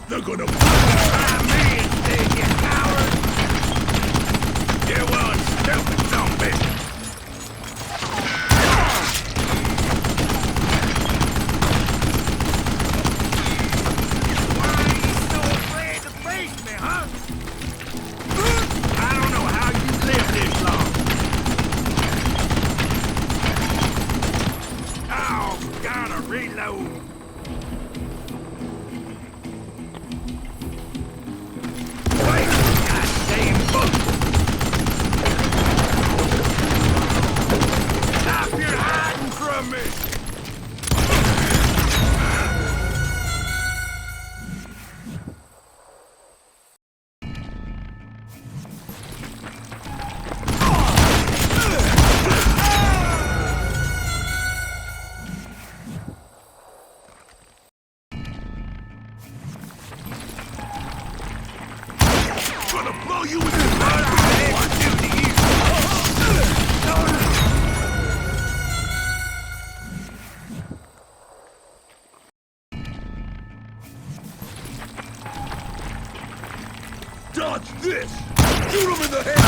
They're gonna find me instead, you coward! You one stupid zombie! Why are you so afraid to face me, huh? I don't know how you lived this long. Oh, gotta reload. Gonna blow you with the blood I ever do to you! Dodge this! Shoot him in the head!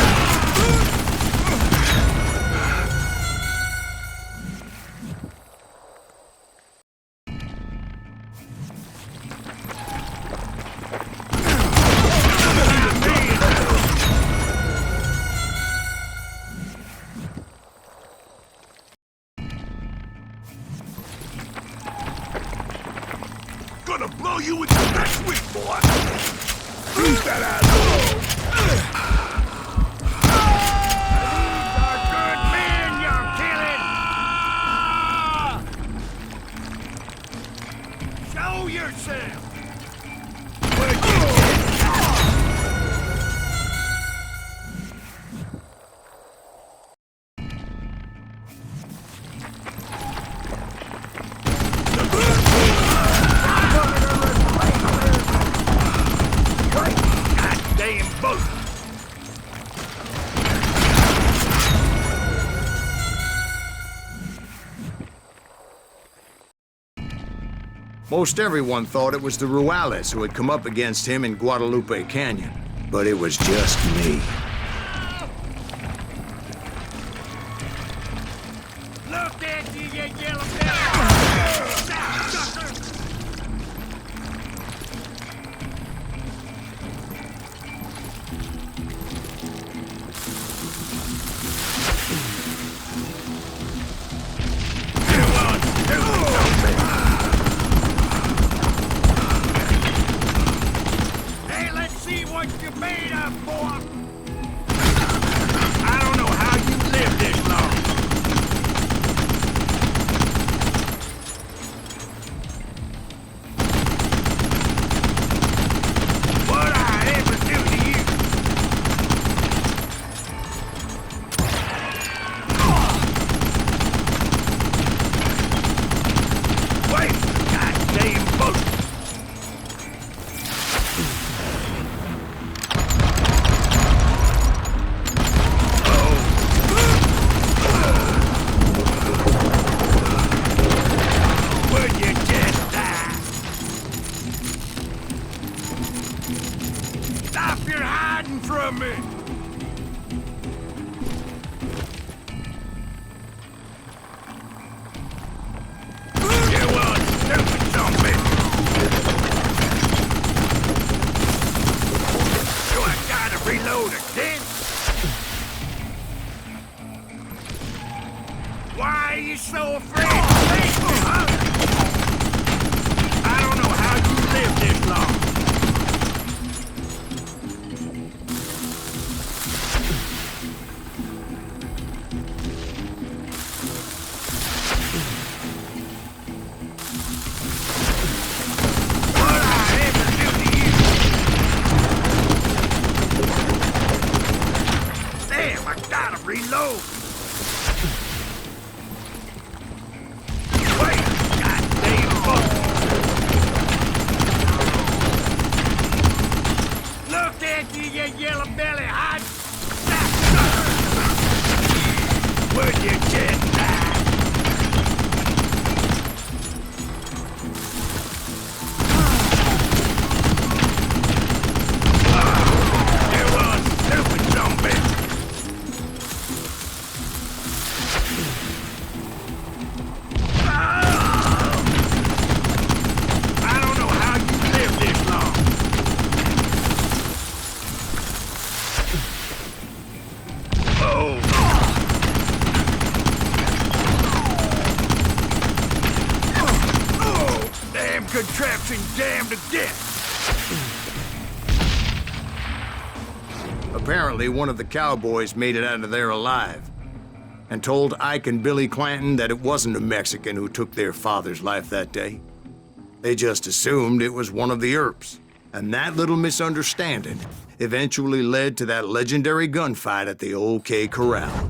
Gonna blow you with the next week, boy! Leave that asshole! These are good men you're killing! Show yourself! Most everyone thought it was the Ruales who had come up against him in Guadalupe Canyon, but it was just me. Look at you, you yellow belly! Sucker! What you made of, boy? I don't know how you lived this long. What'd I ever do to you? Wait, goddamn boat. Stop your hiding from me! You one stupid zombie! Do I gotta reload again? Why are you so afraid to face me, huh? I don't know how you lived this contraption jammed to death. Apparently, one of the cowboys made it out of there alive and told Ike and Billy Clanton that it wasn't a Mexican who took their father's life that day. They just assumed it was one of the Earps. And that little misunderstanding eventually led to that legendary gunfight at the OK Corral.